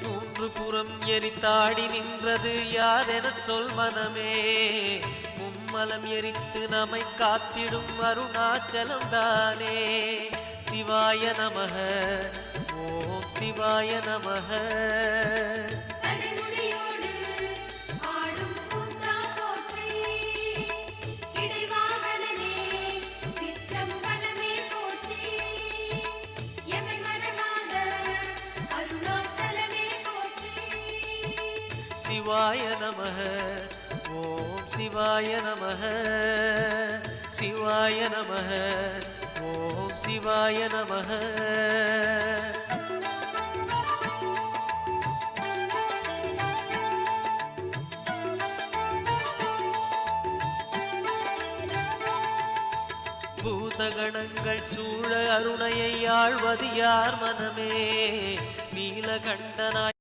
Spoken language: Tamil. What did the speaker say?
மூன்று புறம் எரித்தாடி நின்றது யாரென சொல் மனமே. மும்மலம் எரித்து நம்மை காத்திடும் அருணாச்சலம் தானே. சிவாய நமக ஓம் சிவாய நமக. சிவாய நமக ஓம் சிவாய நமக. சிவாய நமக ஓம் சிவாய நமக. பூதகணங்கள் சூழ அருணையை ஆழ்வது யார் மனமே. நீலகண்டனாய்